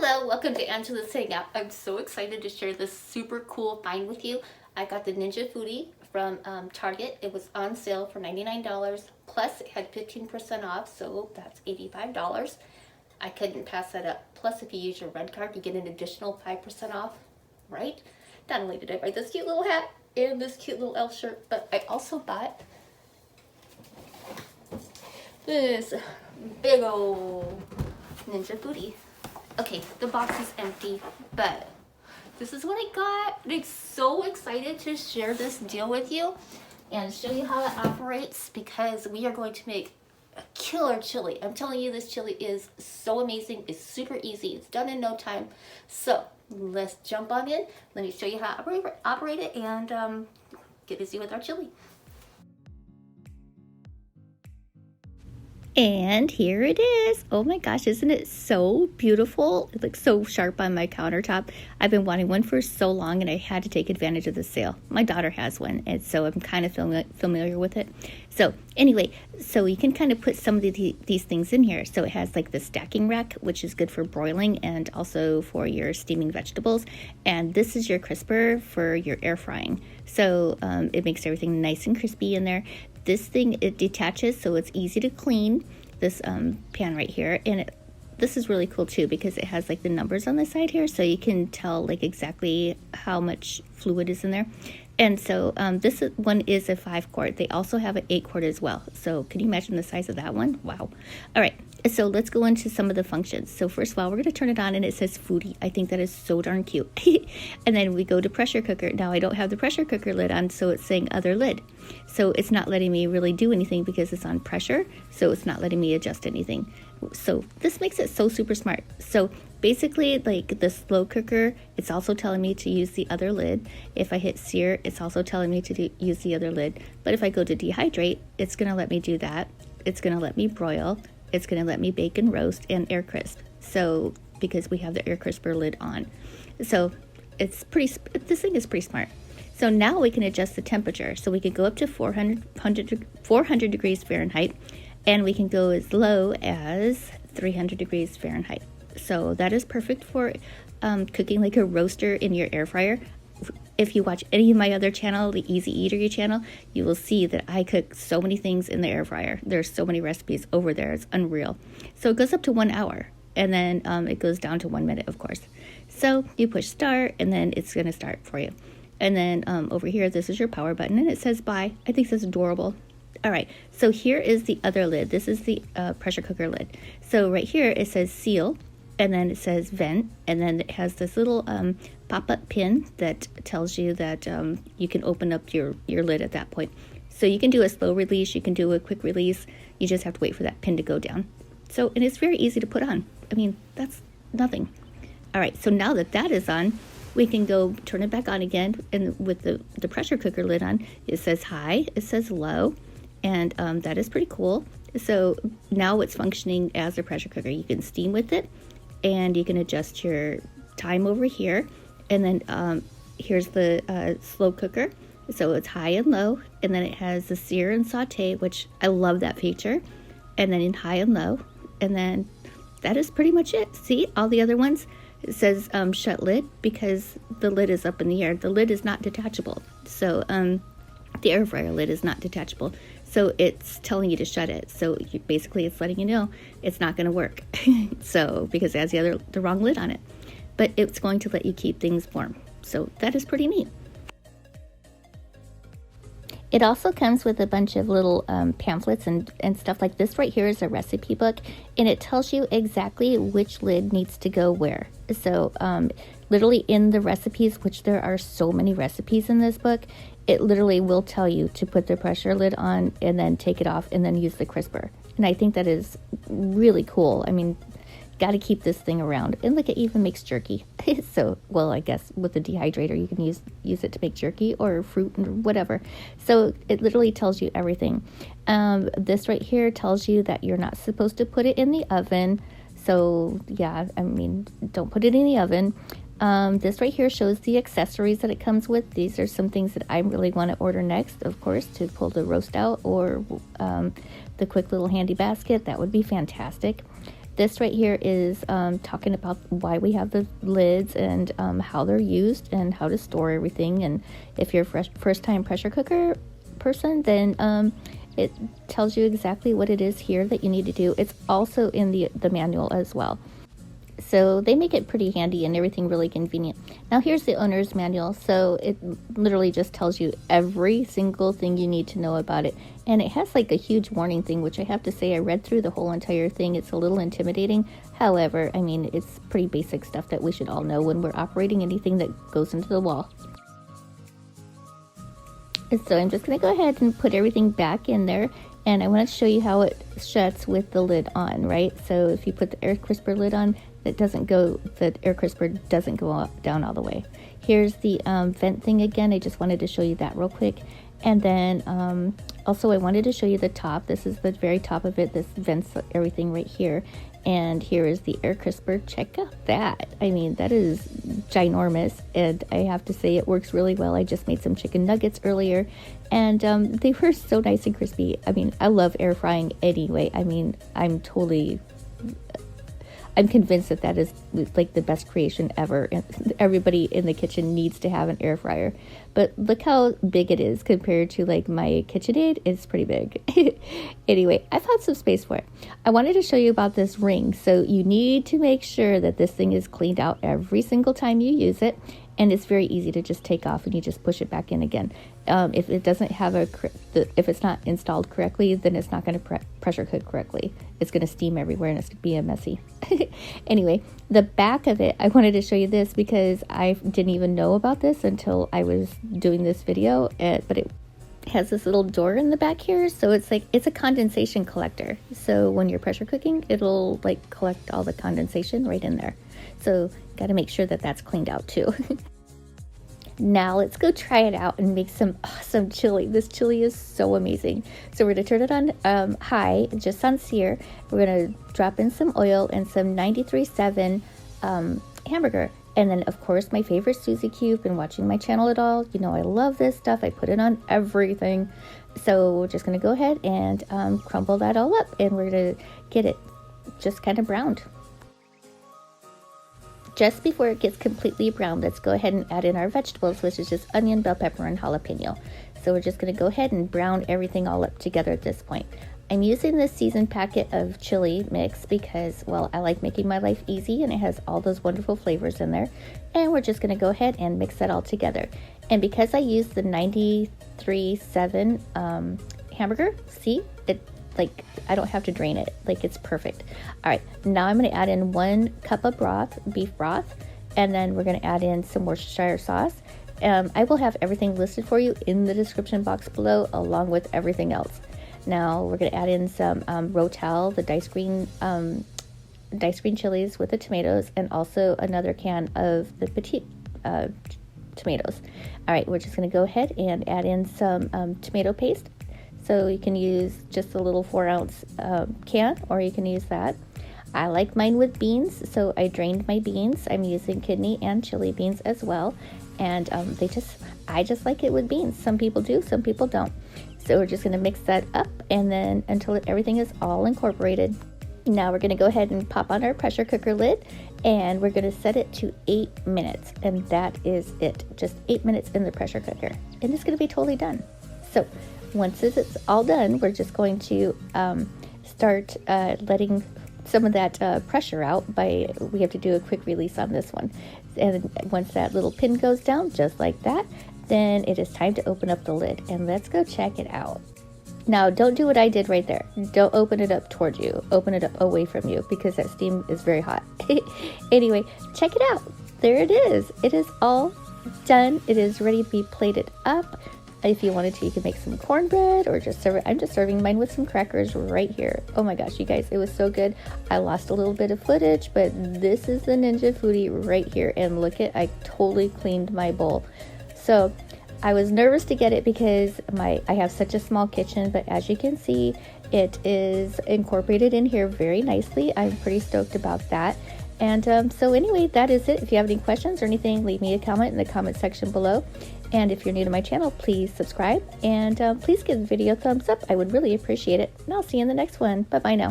Hello, welcome to Angela's Hangout. I'm so excited to share this super cool find with you. I got the Ninja Foodi from Target. It was on sale for $99, plus it had 15% off, so that's $85. I couldn't pass that up. Plus, if you use your red card, you get an additional 5% off, right? Not only did I buy this cute little hat and this cute little elf shirt, but I also bought this big old Ninja Foodi. Okay, the box is empty, but this is what I got. I'm so excited to share this deal with you and show you how it operates, because we are going to make a killer chili. I'm telling you, this chili is so amazing. It's super easy. It's done in no time. So let's jump on in. Let me show you how to operate it and get busy with our chili. And here it is. Oh my gosh, isn't it so beautiful? It looks so sharp on my countertop. I've been wanting one for so long, and I had to take advantage of the sale. My daughter has one, and so I'm kind of familiar with it. So anyway, so you can kind of put some of these things in here. So it has like the stacking rack, which is good for broiling and also for your steaming vegetables. And this is your crisper for your air frying. So it makes everything nice and crispy in there. This thing, it detaches, so it's easy to clean, this pan right here. And this is really cool too, because it has like the numbers on the side here, so you can tell like exactly how much fluid is in there. And so this one is a 5-quart. They also have an 8-quart as well. So can you imagine the size of that one? Wow. All right. So let's go into some of the functions. So first of all, we're going to turn it on, and it says Foodi. I think that is so darn cute. And then we go to pressure cooker. Now I don't have the pressure cooker lid on, so it's saying other lid. So it's not letting me really do anything because it's on pressure. So it's not letting me adjust anything. So this makes it so super smart. So basically, like the slow cooker, it's also telling me to use the other lid. If I hit sear, it's also telling me to use the other lid. But if I go to dehydrate, it's going to let me do that. It's going to let me broil. It's going to let me bake and roast and air crisp. So because we have the air crisper lid on. So it's pretty, this thing is pretty smart. So now we can adjust the temperature. So we can go up to 400 degrees Fahrenheit, and we can go as low as 300 degrees Fahrenheit. So that is perfect for cooking like a roaster in your air fryer. If you watch any of my other channel, the Easy Eatery channel, you will see that I cook so many things in the air fryer. There's so many recipes over there. It's unreal. So it goes up to 1 hour, and then it goes down to 1 minute, of course. So you push start, and then it's going to start for you. And then over here, this is your power button, and it says bye. I think this is adorable. All right, so here is the other lid. This is the pressure cooker lid. So right here, it says seal, and then it says vent, and then it has this little pop-up pin that tells you that you can open up your lid at that point. So you can do a slow release, you can do a quick release. You just have to wait for that pin to go down. So, and it's very easy to put on. I mean, that's nothing. All right, so now that that is on, we can go turn it back on again, and with the pressure cooker lid on, it says high, it says low, and that is pretty cool. So now it's functioning as a pressure cooker. You can steam with it, and you can adjust your time over here. And then here's the slow cooker. So it's high and low, and then it has the sear and saute, which I love that feature. And then in high and low, and then that is pretty much it. See, all the other ones, it says shut lid because the lid is up in the air. The lid is not detachable. So the air fryer lid is not detachable. So it's telling you to shut it. So basically it's letting you know it's not going to work. So because it has the wrong lid on it. But it's going to let you keep things warm. So that is pretty neat. It also comes with a bunch of little pamphlets and stuff like this. Right here is a recipe book, and it tells you exactly which lid needs to go where. So literally in the recipes, which there are so many recipes in this book, it literally will tell you to put the pressure lid on and then take it off and then use the crisper. And I think that is really cool. I mean, got to keep this thing around. And look, it even makes jerky. So, well, I guess with the dehydrator, you can use it to make jerky or fruit or whatever. So it literally tells you everything. This right here tells you that you're not supposed to put it in the oven. So yeah, I mean, don't put it in the oven. This right here shows the accessories that it comes with. These are some things that I really want to order next, of course, to pull the roast out, or the quick little handy basket. That would be fantastic. This right here is talking about why we have the lids and how they're used and how to store everything. And if you're a first-time pressure cooker person, then it tells you exactly what it is here that you need to do. It's also in the manual as well. So they make it pretty handy and everything really convenient. Now here's the owner's manual. So it literally just tells you every single thing you need to know about it. And it has like a huge warning thing, which I have to say I read through the whole entire thing. It's a little intimidating. However, I mean, it's pretty basic stuff that we should all know when we're operating anything that goes into the wall. So I'm just going to go ahead and put everything back in there. And I want to show you how it shuts with the lid on, right? So if you put the air crisper lid on, the air crisper doesn't go down all the way. Here's the vent thing again. I just wanted to show you that real quick. And then also I wanted to show you the top. This is the very top of it. This vents everything right here. And here is the air crisper. Check out that. I mean, that is ginormous. And I have to say it works really well. I just made some chicken nuggets earlier. And they were so nice and crispy. I mean, I love air frying anyway. I mean, I'm convinced that is like the best creation ever, and everybody in the kitchen needs to have an air fryer. But look how big it is compared to like my KitchenAid. It's pretty big. Anyway, I found some space for it. I wanted to show you about this ring. So you need to make sure that this thing is cleaned out every single time you use it, and it's very easy to just take off and you just push it back in again. If it doesn't have if it's not installed correctly, then it's not going to pressure cook correctly. It's going to steam everywhere and it's going to be messy. Anyway, the back of it, I wanted to show you this because I didn't even know about this until I was doing this video, but it has this little door in the back here. So it's a condensation collector. So when you're pressure cooking, it'll like collect all the condensation right in there. So got to make sure that that's cleaned out too. Now let's go try it out and make some awesome chili. This chili is so amazing. So we're going to turn it on high, just on sear. We're going to drop in some oil and some 93.7 hamburger. And then, of course, my favorite Susie Q. You've been watching my channel at all. You know I love this stuff. I put it on everything. So we're just going to go ahead and crumble that all up. And we're going to get it just kind of browned. Just before it gets completely brown, let's go ahead and add in our vegetables, which is just onion, bell pepper, and jalapeno. So we're just going to go ahead and brown everything all up together at this point. I'm using this seasoned packet of chili mix because, well, I like making my life easy and it has all those wonderful flavors in there. And we're just going to go ahead and mix that all together. And because I used the 93.7 hamburger, see, like I don't have to drain it, like it's perfect. All right, now I'm going to add in 1 cup of broth, beef broth, and then we're going to add in some Worcestershire sauce. I will have everything listed for you in the description box below, along with everything else. Now we're going to add in some Rotel, the diced green chilies with the tomatoes, and also another can of the petite tomatoes. All right, we're just going to go ahead and add in some tomato paste. So you can use just a little 4-ounce can, or you can use that. I like mine with beans, so I drained my beans. I'm using kidney and chili beans as well, and I just like it with beans. Some people do, some people don't. So we're just going to mix that up, and then until everything is all incorporated. Now we're going to go ahead and pop on our pressure cooker lid, and we're going to set it to 8 minutes, and that is it. Just 8 minutes in the pressure cooker, and it's going to be totally done. So once it's all done, we're just going to start letting some of that pressure out. We have to do a quick release on this one. And once that little pin goes down, just like that, then it is time to open up the lid. And let's go check it out. Now, don't do what I did right there. Don't open it up towards you. Open it up away from you because that steam is very hot. Anyway, check it out. There it is. It is all done. It is ready to be plated up. If you wanted to, you could make some cornbread or just serve it. I'm just serving mine with some crackers right here. Oh my gosh, you guys, it was so good. I lost a little bit of footage, but this is the Ninja Foodi right here. And look I totally cleaned my bowl. So I was nervous to get it because I have such a small kitchen, but as you can see, it is incorporated in here very nicely. I'm pretty stoked about that. And so anyway, that is it. If you have any questions or anything, leave me a comment in the comment section below. And if you're new to my channel, please subscribe and please give the video a thumbs up. I would really appreciate it. And I'll see you in the next one. Bye-bye now.